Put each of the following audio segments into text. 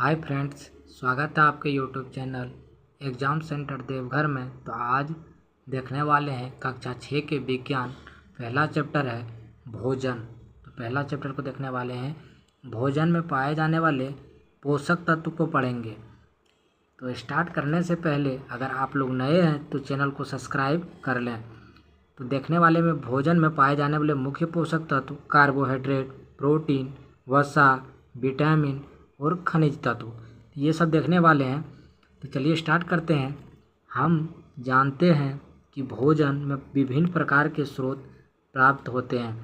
Hi friends, स्वागत है आपके YouTube channel exam centre Deoghar में। तो आज देखने वाले हैं कक्षा 6 के विज्ञान। पहला चैप्टर है भोजन। तो पहला चैप्टर को देखने वाले हैं। भोजन में पाए जाने वाले पोषक तत्व को पढ़ेंगे। तो स्टार्ट करने से पहले अगर आप लोग नए हैं तो चैनल को सब्सक्राइब कर लें। तो देखने वाले में भोजन में पाए जाने वाले मुख्य पोषक तत्व कार्बोहाइड्रेट, प्रोटीन, वसा, विटामिन और खनिज तत्व, ये सब देखने वाले हैं। तो चलिए स्टार्ट करते हैं। हम जानते हैं कि भोजन में विभिन्न प्रकार के स्रोत प्राप्त होते हैं।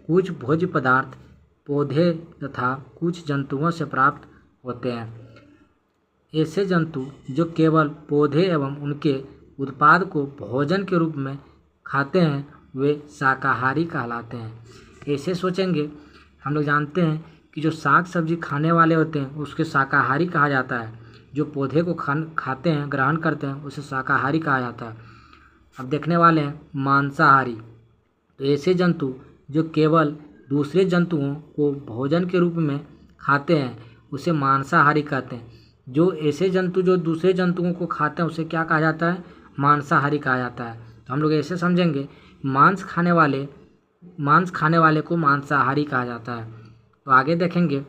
कुछ भोज्य पदार्थ पौधे तथा कुछ जंतुओं से प्राप्त होते हैं। ऐसे जंतु जो केवल पौधे एवं उनके उत्पाद को भोजन के रूप में खाते हैं वे शाकाहारी कहलाते हैं। ऐसे सोचेंगे, हम लोग जानते हैं कि जो साग सब्जी खाने वाले होते हैं उसके शाकाहारी कहा जाता है। जो पौधे को खाते हैं, ग्रहण करते हैं, उसे शाकाहारी कहा जाता है। अब देखने वाले हैं मांसाहारी। तो ऐसे जंतु जो केवल दूसरे जंतुओं को भोजन के रूप में खाते हैं उसे मांसाहारी कहते हैं। जो ऐसे जंतु जो दूसरे जंतुओं को खाते हैं उसे क्या कहा जाता है? मांसाहारी कहा जाता है। तो हम लोग ऐसे समझेंगे, मांस खाने वाले को मांसाहारी कहा जाता है। तो आगे देखेंगे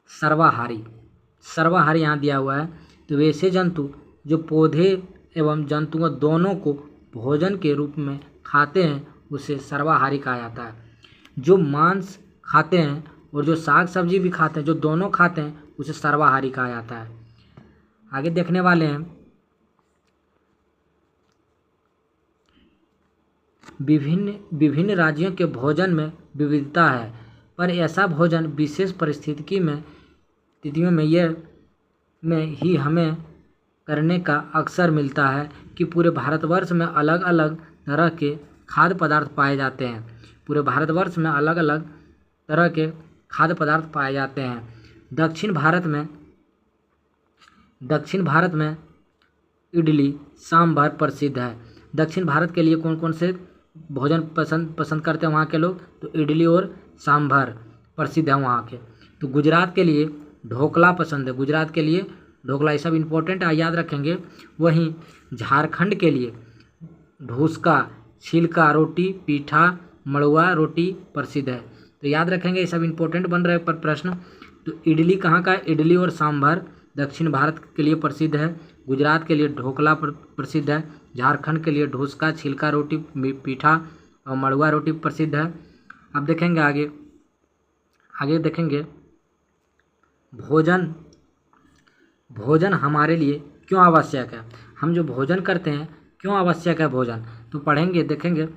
सर्वाहारी। सर्वाहारी यहाँ दिया हुआ है। तो वैसे जंतु जो पौधे एवं जंतुओं दोनों को भोजन के रूप में खाते हैं उसे सर्वाहारी कहा जाता है। जो मांस खाते हैं और जो साग सब्जी भी खाते हैं, जो दोनों खाते हैं, उसे सर्वाहारी कहा जाता है। आगे देखने वाले हैं विभिन्न राज्यों के भोजन में विविधता है, पर ऐसा भोजन विशेष स्थितियों में ही हमें करने का अक्सर मिलता है कि पूरे भारतवर्ष में अलग अलग तरह के खाद्य पदार्थ पाए जाते हैं। पूरे भारतवर्ष में अलग अलग तरह के खाद्य पदार्थ पाए जाते हैं। दक्षिण भारत में इडली सांभर प्रसिद्ध है। दक्षिण भारत के लिए कौन कौन से भोजन पसंद करते हैं वहाँ के लोग? तो इडली और सांभर प्रसिद्ध है वहाँ के। तो गुजरात के लिए ढोकला पसंद है। गुजरात के लिए ढोकला, ये सब इम्पोर्टेंट याद रखेंगे। वहीं झारखंड के लिए ढूसका, छिलका रोटी, पीठा, मड़ुआ रोटी प्रसिद्ध है। तो याद रखेंगे, ये सब इम्पोर्टेंट बन रहे पर प्रश्न। तो इडली कहाँ का? इडली और सांभर दक्षिण भारत के लिए प्रसिद्ध है। गुजरात के लिए ढोकला प्रसिद्ध है। झारखंड के लिए ढूसका, छिलका रोटी, पीठा और मड़ुआ रोटी प्रसिद्ध है। अब देखेंगे आगे देखेंगे भोजन हमारे लिए क्यों आवश्यक है। हम जो भोजन करते हैं क्यों आवश्यक है भोजन, तो पढ़ेंगे, देखेंगे।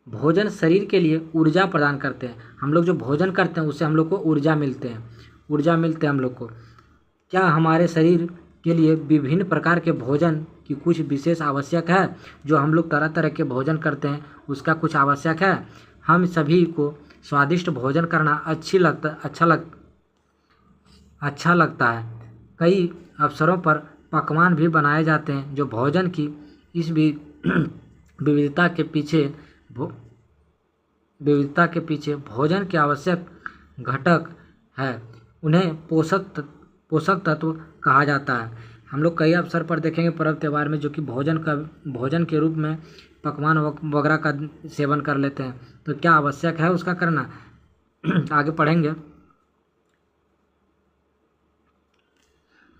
भोजन शरीर के लिए ऊर्जा प्रदान करते हैं। हम लोग जो भोजन करते हैं उससे हम लोग को ऊर्जा मिलते हैं हम लोग को। क्या हमारे शरीर के लिए विभिन्न प्रकार के भोजन की कुछ विशेष आवश्यक है? जो हम लोग तरह तरह के भोजन करते हैं उसका कुछ आवश्यक है? हम सभी को स्वादिष्ट भोजन करना अच्छा लगता है। कई अवसरों पर पकवान भी बनाए जाते हैं जो भोजन की इस विविधता के पीछे भोजन के आवश्यक घटक है। उन्हें पोषक तत्व कहा जाता है। हम लोग कई अवसर पर देखेंगे पर्व त्यौहार में जो कि भोजन के रूप में पकवान वगैरह का सेवन कर लेते हैं। तो क्या आवश्यक है उसका करना? आगे पढ़ेंगे।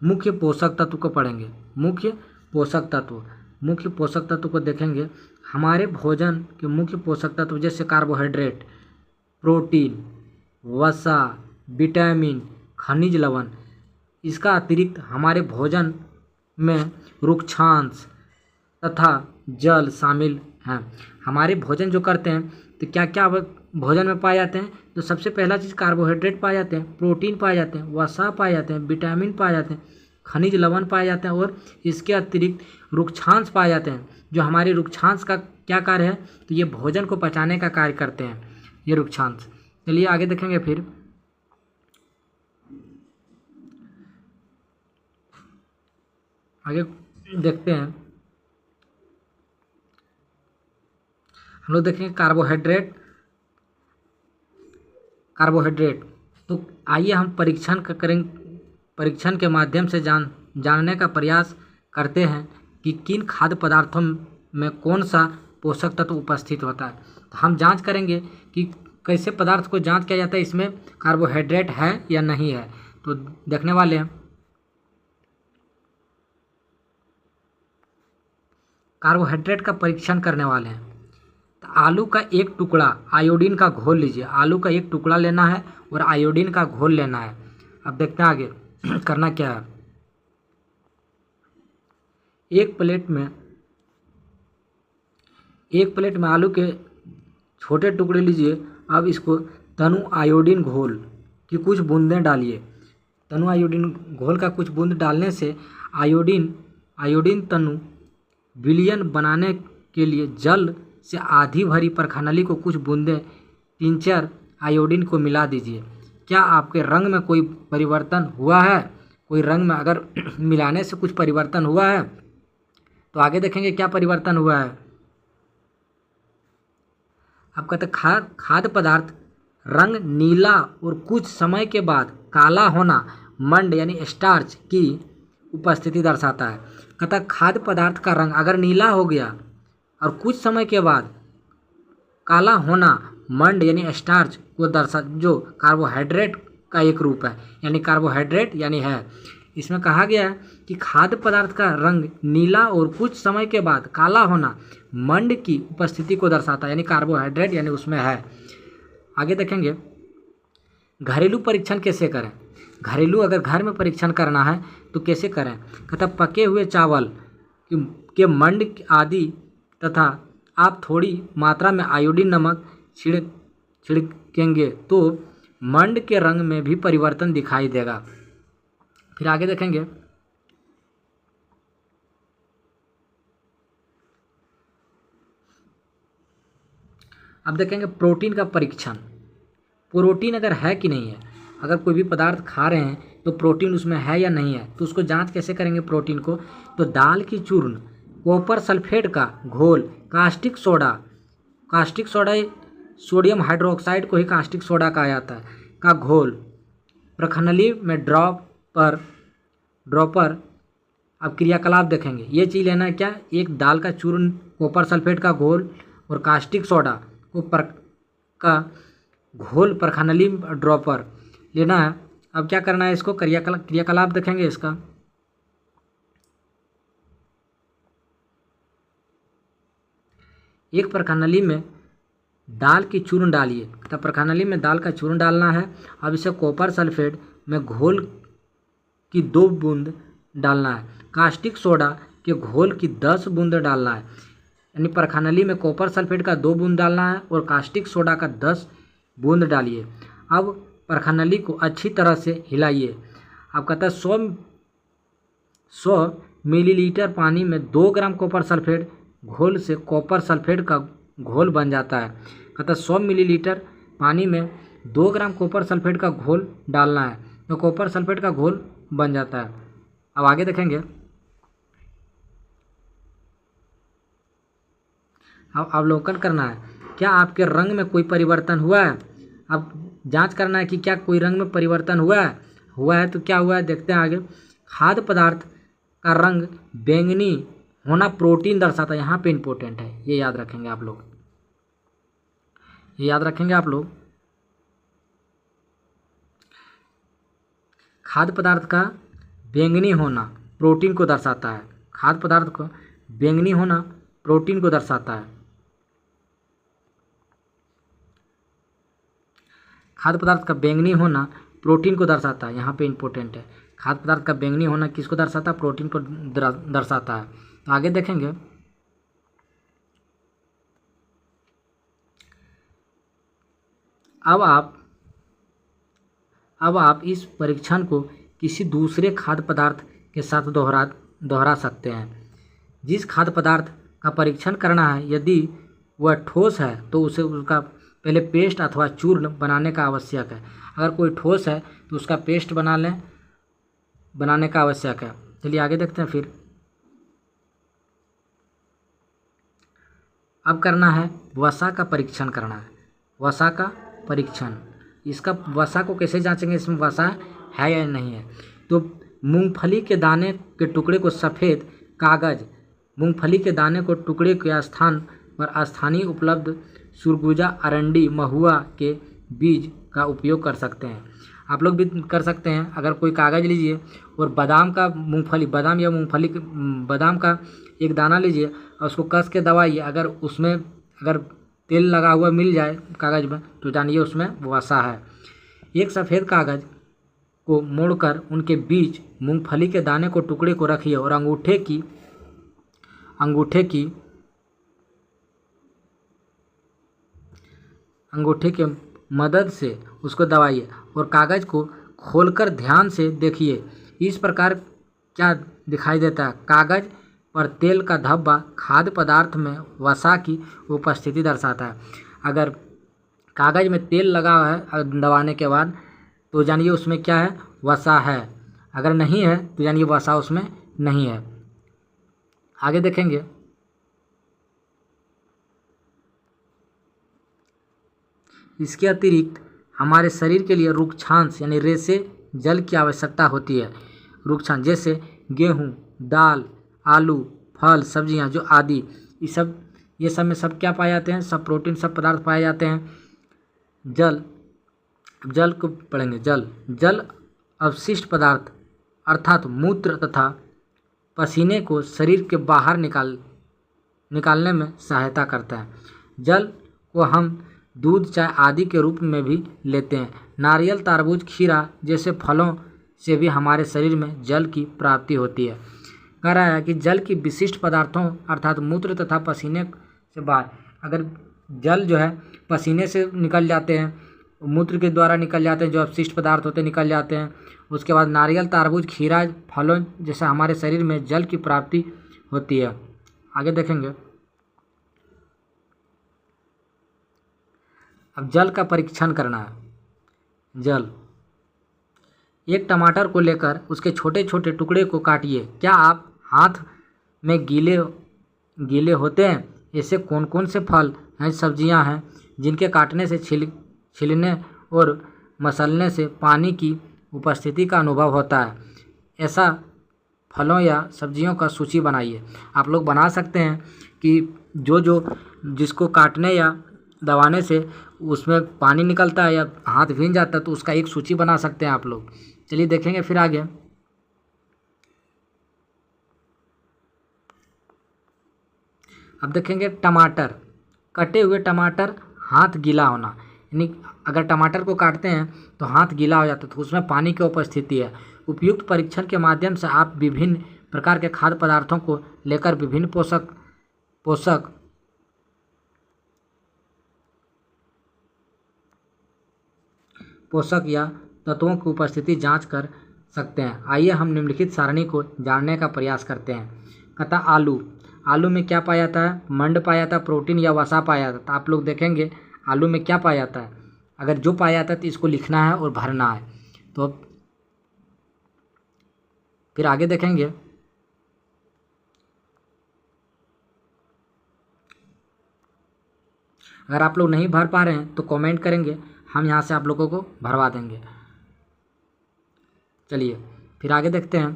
मुख्य पोषक तत्व को पढ़ेंगे। मुख्य पोषक तत्व को देखेंगे। हमारे भोजन के मुख्य पोषक तत्व जैसे कार्बोहाइड्रेट, प्रोटीन, वसा, विटामिन, खनिज लवण, इसका अतिरिक्त हमारे भोजन में रुक्षांश तथा जल शामिल हैं। हमारे भोजन जो करते हैं तो क्या क्या भोजन में पाए जाते हैं? तो सबसे पहला चीज़ कार्बोहाइड्रेट पाए जाते हैं, प्रोटीन पाए जाते हैं, वसा पाए जाते हैं, विटामिन पाए जाते हैं, खनिज लवण पाए जाते हैं और इसके अतिरिक्त रुक्षांश पाए जाते हैं। जो हमारे रुक्षांश का क्या कार्य है? तो ये भोजन को पचाने का कार्य करते हैं, ये रुक्षांश। चलिए आगे देखेंगे। फिर आगे देखते हैं, हम लोग देखेंगे कार्बोहाइड्रेट तो आइए हम परीक्षण के माध्यम से जानने का प्रयास करते हैं कि किन खाद्य पदार्थों में कौन सा पोषक तत्व उपस्थित होता है। तो हम जांच करेंगे कि कैसे पदार्थ को जांच किया जाता है, इसमें कार्बोहाइड्रेट है या नहीं है। तो देखने वाले हैं कार्बोहाइड्रेट का परीक्षण करने वाले हैं। तो आलू का एक टुकड़ा आयोडीन का घोल लीजिए। आलू का एक टुकड़ा लेना है और आयोडीन का घोल लेना है। अब देखते हैं आगे करना क्या है। एक प्लेट में आलू के छोटे टुकड़े लीजिए। अब इसको तनु आयोडीन घोल की कुछ बूंदें डालिए। तनु आयोडीन घोल का कुछ बूंद डालने से आयोडीन तनु विलयन बनाने के लिए जल से आधी भरी प्रखानली को कुछ बूंदें टिंचर आयोडीन को मिला दीजिए। क्या आपके रंग में कोई परिवर्तन हुआ है? कोई रंग में अगर मिलाने से कुछ परिवर्तन हुआ है तो आगे देखेंगे क्या परिवर्तन हुआ है। अब कहते खाद्य पदार्थ रंग नीला और कुछ समय के बाद काला होना मंड यानी स्टार्च की उपस्थिति दर्शाता है। कहता खाद्य पदार्थ का रंग अगर नीला हो गया और कुछ समय के बाद काला होना मंड यानी स्टार्च को जो कार्बोहाइड्रेट का एक रूप है, यानी कार्बोहाइड्रेट यानी है। इसमें कहा गया है कि खाद्य पदार्थ का रंग नीला और कुछ समय के बाद काला होना मंड की उपस्थिति को दर्शाता है, यानी कार्बोहाइड्रेट यानी उसमें है। आगे देखेंगे घरेलू परीक्षण कैसे करें। घरेलू अगर घर में परीक्षण करना है तो कैसे करें। कहता पके हुए चावल के मंड आदि तथा आप थोड़ी मात्रा में आयोडीन नमक छिड़केंगे तो मंड के रंग में भी परिवर्तन दिखाई देगा। फिर आगे देखेंगे अब देखेंगे प्रोटीन का परीक्षण। प्रोटीन अगर है कि नहीं है, अगर कोई भी पदार्थ खा रहे हैं तो प्रोटीन उसमें है या नहीं है, तो उसको जांच कैसे करेंगे प्रोटीन को। तो दाल की चूर्ण, कॉपर सल्फेट का घोल, कास्टिक सोडा सोडियम हाइड्रोक्साइड को ही कास्टिक सोडा कहा जाता है, का घोल, प्रखनली में ड्रॉपर। अब क्रियाकलाप देखेंगे। ये चीज़ लेना है क्या, एक दाल का चूर्ण, कॉपर सल्फेट का घोल और कास्टिक सोडा का घोल प्रखनली ड्रॉपर लेना है। अब क्या करना है, इसको क्रियाकलाप देखेंगे इसका। एक प्रखनली में दाल की चूर्ण डालिए, तब प्रखनली में दाल का चूर्ण डालना है। अब इसे कॉपर सल्फेट में घोल की 2 बूंद डालना है, कास्टिक सोडा के घोल की 10 बूंद डालना है। यानी प्रखनली में कॉपर सल्फेट का 2 बूंद डालना है और कास्टिक सोडा का 10 बूंद डालिए। अब प्रखनली को अच्छी तरह से हिलाइए। अब कहता है 100 मिलीलीटर पानी में 2 ग्राम कॉपर सल्फेट घोल से कॉपर सल्फेट का घोल बन जाता है। कहता है 100 मिलीलीटर पानी में 2 ग्राम कॉपर सल्फेट का घोल डालना है तो कॉपर सल्फेट का घोल बन जाता है। अब आगे देखेंगे। अब अवलोकन करना है, क्या आपके रंग में कोई परिवर्तन हुआ है। अब जांच करना है कि क्या कोई रंग में परिवर्तन हुआ है तो क्या हुआ है देखते हैं आगे। खाद्य पदार्थ का रंग बैंगनी होना प्रोटीन दर्शाता है। यहाँ पे इंपॉर्टेंट है, ये याद रखेंगे आप लोग। खाद्य पदार्थ का बैंगनी होना प्रोटीन को दर्शाता है। खाद्य पदार्थ को बैंगनी होना प्रोटीन को दर्शाता है। खाद्य पदार्थ का बैंगनी होना प्रोटीन को दर्शाता है, यहाँ पे इंपॉर्टेंट है। खाद्य पदार्थ का बैंगनी होना किसको दर्शाता है, प्रोटीन को दर्शाता है। तो आगे देखेंगे। अब आप इस परीक्षण को किसी दूसरे खाद्य पदार्थ के साथ दोहरा सकते हैं। जिस खाद्य पदार्थ का परीक्षण करना है, यदि वह ठोस है तो उसे उसका पहले पेस्ट अथवा चूर्ण बनाने का आवश्यक है। अगर कोई ठोस है तो उसका पेस्ट बनाने का आवश्यक है। चलिए आगे देखते हैं। फिर अब करना है वसा का परीक्षण करना है। वसा का परीक्षण इसका वसा को कैसे जांचेंगे, इसमें वसा है या नहीं है। तो मूंगफली के दाने के टुकड़े को सफ़ेद कागज़, मूंगफली के दाने को टुकड़े के स्थान पर स्थानीय उपलब्ध सुरगुजा, अरंडी, महुआ के बीज का उपयोग कर सकते हैं। आप लोग भी कर सकते हैं। अगर कोई कागज़ लीजिए और बादाम का मूंगफली, बादाम या मूंगफली बादाम का एक दाना लीजिए और उसको कस के दबाइए। अगर उसमें अगर तेल लगा हुआ मिल जाए कागज़ में तो जानिए उसमें वसा है। एक सफ़ेद कागज़ को मोड़कर उनके बीच मूंगफली के दाने को टुकड़े को रखिए और अंगूठे की मदद से उसको दबाइए और कागज़ को खोलकर ध्यान से देखिए। इस प्रकार क्या दिखाई देता है, कागज़ पर तेल का धब्बा खाद्य पदार्थ में वसा की उपस्थिति दर्शाता है। अगर कागज़ में तेल लगा है दबाने के बाद तो जानिए उसमें क्या है, वसा है। अगर नहीं है तो जानिए वसा उसमें नहीं है। आगे देखेंगे। इसके अतिरिक्त हमारे शरीर के लिए रुक्षांश यानी रेशे जल की आवश्यकता होती है। रुक्षांश जैसे गेहूँ, दाल, आलू, फल, सब्जियां जो आदि ये सब में सब क्या पाए जाते हैं, सब प्रोटीन, सब पदार्थ पाए जाते हैं। जल को पढ़ेंगे। जल अवशिष्ट पदार्थ अर्थात मूत्र तथा पसीने को शरीर के बाहर निकालने में सहायता करता है। जल को हम दूध, चाय आदि के रूप में भी लेते हैं। नारियल, तरबूज, खीरा जैसे फलों से भी हमारे शरीर में जल की प्राप्ति होती है। कह रहा है कि जल की विशिष्ट पदार्थों अर्थात मूत्र तथा पसीने से बाहर, अगर जल जो है पसीने से निकल जाते हैं, मूत्र के द्वारा निकल जाते हैं, जो अवशिष्ट पदार्थ होते हैं निकल जाते हैं। उसके बाद नारियल, तरबूज, खीरा फलों जैसे हमारे शरीर में जल की प्राप्ति होती है। आगे देखेंगे। अब जल का परीक्षण करना है। जल, एक टमाटर को लेकर उसके छोटे छोटे टुकड़े को काटिए। क्या आप हाथ में गीले होते हैं? ऐसे कौन कौन से फल हैं, सब्जियां हैं जिनके काटने से छीलने और मसलने से पानी की उपस्थिति का अनुभव होता है? ऐसा फलों या सब्जियों का सूची बनाइए। आप लोग बना सकते हैं कि जिसको काटने या दबाने से उसमें पानी निकलता है या हाथ भींग जाता है तो उसका एक सूची बना सकते हैं आप लोग। चलिए देखेंगे फिर आगे। अब देखेंगे टमाटर। कटे हुए टमाटर, हाथ गीला होना, यानी अगर टमाटर को काटते हैं तो हाथ गीला हो जाता है तो उसमें पानी की उपस्थिति है। उपयुक्त परीक्षण के माध्यम से आप विभिन्न प्रकार के खाद्य पदार्थों को लेकर विभिन्न पोषक या तत्वों की उपस्थिति जांच कर सकते हैं। आइए हम निम्नलिखित सारणी को जानने का प्रयास करते हैं। कहता आलू में क्या पाया जाता है? मंड पाया जाता है, प्रोटीन या वसा पाया जाता है। तो आप लोग देखेंगे आलू में क्या पाया जाता है। अगर जो पाया जाता है तो इसको लिखना है और भरना है। तो फिर आगे देखेंगे। अगर आप लोग नहीं भर पा रहे हैं तो कमेंट करेंगे, हम यहाँ से आप लोगों को भरवा देंगे। चलिए फिर आगे देखते हैं।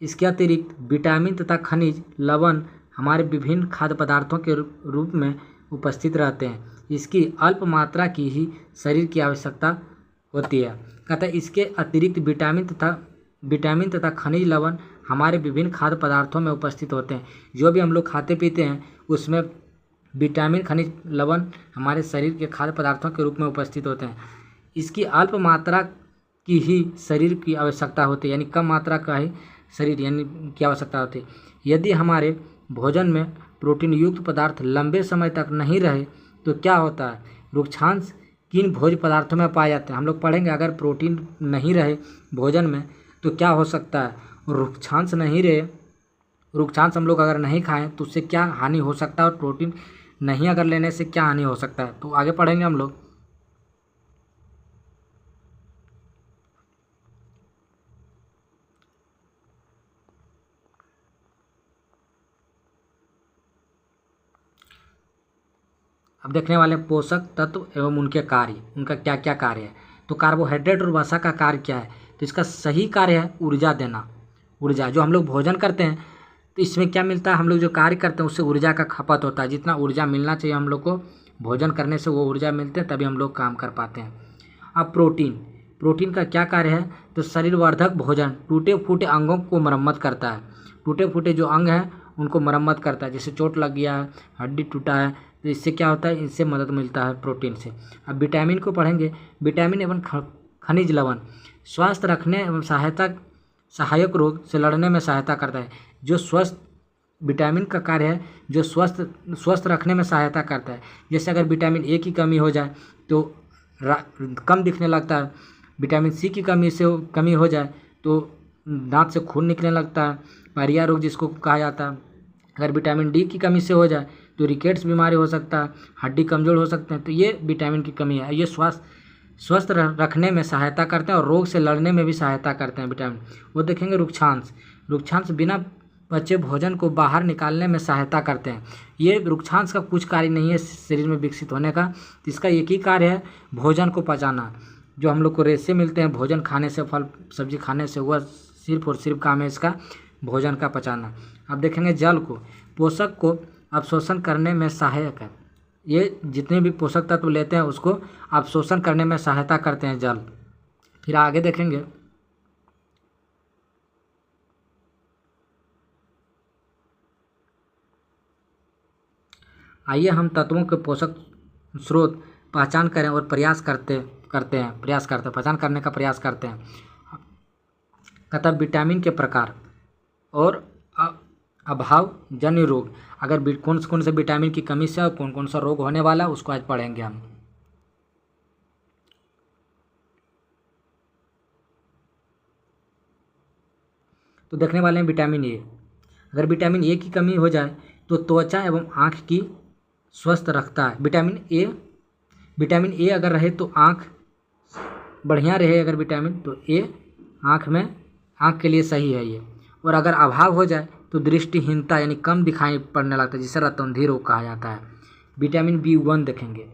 इसके अतिरिक्त विटामिन तथा खनिज लवण हमारे विभिन्न खाद्य पदार्थों के रूप में उपस्थित रहते हैं। इसकी अल्प मात्रा की ही शरीर की आवश्यकता होती है। कहता है इसके अतिरिक्त विटामिन तथा खनिज लवण हमारे विभिन्न खाद्य पदार्थों में उपस्थित होते हैं। जो भी हम लोग खाते पीते हैं उसमें विटामिन, खनिज, लवण हमारे शरीर के खाद्य पदार्थों के रूप में उपस्थित होते हैं। इसकी अल्प मात्रा की ही शरीर की आवश्यकता होती है, यानी कम मात्रा का ही शरीर यानी की आवश्यकता होती है। यदि हमारे भोजन में प्रोटीन युक्त पदार्थ लंबे समय तक नहीं रहे तो क्या होता है? रुक्षांश किन भोज्य पदार्थों में पाए जाते हैं? हम लोग पढ़ेंगे। अगर प्रोटीन नहीं रहे भोजन में तो क्या हो सकता है? रुक्षांश नहीं रहे, रुक्षांश हम लोग अगर नहीं खाएं तो उससे क्या हानि हो सकता है और प्रोटीन नहीं अगर लेने से क्या हानि हो सकता है, तो आगे पढ़ेंगे हम लोग। अब देखने वाले हैं पोषक तत्व एवं उनके कार्य, उनका क्या क्या कार्य है। तो कार्बोहाइड्रेट और वसा का कार्य क्या है, तो इसका सही कार्य है ऊर्जा देना। ऊर्जा, जो हम लोग भोजन करते हैं तो इसमें क्या मिलता है, हम लोग जो कार्य करते हैं उससे ऊर्जा का खपत होता है। जितना ऊर्जा मिलना चाहिए हम लोग को भोजन करने से वो ऊर्जा मिलते हैं, तभी हम लोग काम कर पाते हैं। अब प्रोटीन, प्रोटीन का क्या कार्य है, तो शरीर वर्धक भोजन टूटे फूटे अंगों को मरम्मत करता है। टूटे फूटे जो अंग हैं उनको मरम्मत करता है, जैसे चोट लग गया है, हड्डी टूटा है, तो इससे क्या होता है, इससे मदद मिलता है प्रोटीन से। अब विटामिन को पढ़ेंगे। विटामिन एवं खनिज लवण स्वास्थ्य रखने एवं सहायक रोग से लड़ने में सहायता करता है। जो स्वस्थ विटामिन का कार्य है जो स्वस्थ रखने में सहायता करता है। जैसे अगर विटामिन ए की कमी हो जाए तो कम दिखने लगता है, विटामिन सी की कमी हो जाए तो दांत से खून निकलने लगता है, पायरिया रोग जिसको कहा जाता है। अगर विटामिन डी की कमी से हो जाए तो रिकेट्स बीमारी हो सकता है, हड्डी कमज़ोर हो सकते हैं। तो ये विटामिन की कमी है। ये स्वस्थ रखने में सहायता करते हैं और रोग से लड़ने में भी सहायता करते हैं विटामिन। वो देखेंगे रुक्षांश, रुक्षांश बिना बचे भोजन को बाहर निकालने में सहायता करते हैं। ये रुक्षांश का कुछ कार्य नहीं है शरीर में विकसित होने का, तो इसका एक ही कार्य है भोजन को पचाना। जो हम लोग को रेशे मिलते हैं भोजन खाने से, फल सब्जी खाने से, वह सिर्फ और सिर्फ काम है इसका भोजन का पचाना। अब देखेंगे जल को, पोषक को अवशोषण करने में सहायक है। ये जितने भी पोषक तत्व लेते हैं उसको अवशोषण करने में सहायता करते हैं जल। फिर आगे देखेंगे आइए हम तत्वों के पोषक स्रोत पहचान करें और पहचान करने का प्रयास करते हैं। तथा विटामिन के प्रकार और अभाव जन्य रोग, अगर कौन से विटामिन की कमी से कौन कौन सा रोग होने वाला है उसको आज पढ़ेंगे हम। तो देखने वाले हैं विटामिन ए। अगर विटामिन ए की कमी हो जाए तो त्वचा एवं आँख की स्वस्थ रखता है। विटामिन ए अगर रहे तो आँख बढ़िया रहे, अगर विटामिन तो ए आँख के लिए सही है ये। और अगर अभाव हो जाए तो दृष्टिहीनता यानी कम दिखाई पड़ने लगता है, जिसे रतौंधी रोग कहा जाता है। विटामिन B1 देखेंगे,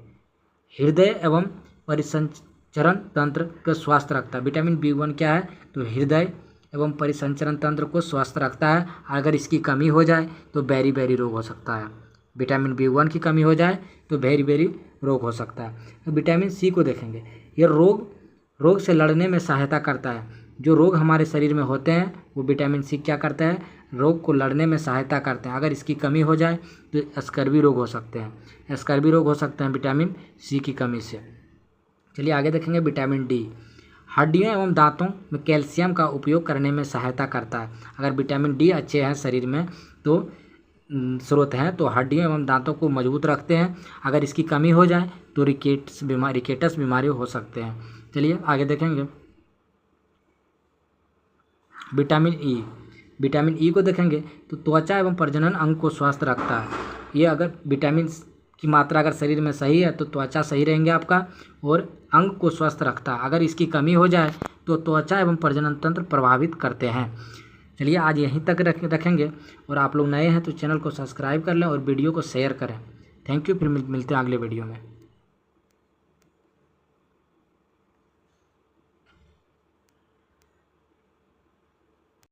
हृदय एवं परिसंचरण तंत्र को स्वस्थ रखता है। विटामिन B1 क्या है, तो हृदय एवं परिसंचरण तंत्र को स्वस्थ रखता है। अगर इसकी कमी हो जाए तो बेरी रोग हो सकता है। विटामिन B1 की कमी हो जाए तो बेरी रोग हो सकता है। विटामिन सी को देखेंगे, ये रोग से लड़ने में सहायता करता है। जो रोग हमारे शरीर में होते हैं वो विटामिन सी क्या करता है, रोग को लड़ने में सहायता करते हैं। अगर इसकी कमी हो जाए तो स्कर्वी रोग हो सकते हैं। स्कर्वी रोग हो सकते हैं विटामिन सी की कमी से। चलिए आगे देखेंगे विटामिन डी, हड्डियों एवं दांतों में कैल्शियम का उपयोग करने में सहायता करता है। अगर विटामिन डी अच्छे हैं शरीर में तो स्रोत हैं तो हड्डियों एवं दांतों को मजबूत रखते हैं। अगर इसकी कमी हो जाए तो रिकेटस बीमारी हो सकते हैं। चलिए आगे देखेंगे विटामिन ई को देखेंगे तो त्वचा एवं प्रजनन अंग को स्वस्थ रखता है। ये अगर विटामिन की मात्रा अगर शरीर में सही है तो त्वचा सही रहेंगे आपका और अंग को स्वस्थ रखता है। अगर इसकी कमी हो जाए तो त्वचा एवं प्रजनन तंत्र प्रभावित करते हैं। चलिए आज यहीं तक रखेंगे और आप लोग नए हैं तो चैनल को सब्सक्राइब कर लें और वीडियो को शेयर करें। थैंक यू, फिर मिलते हैं अगले वीडियो में।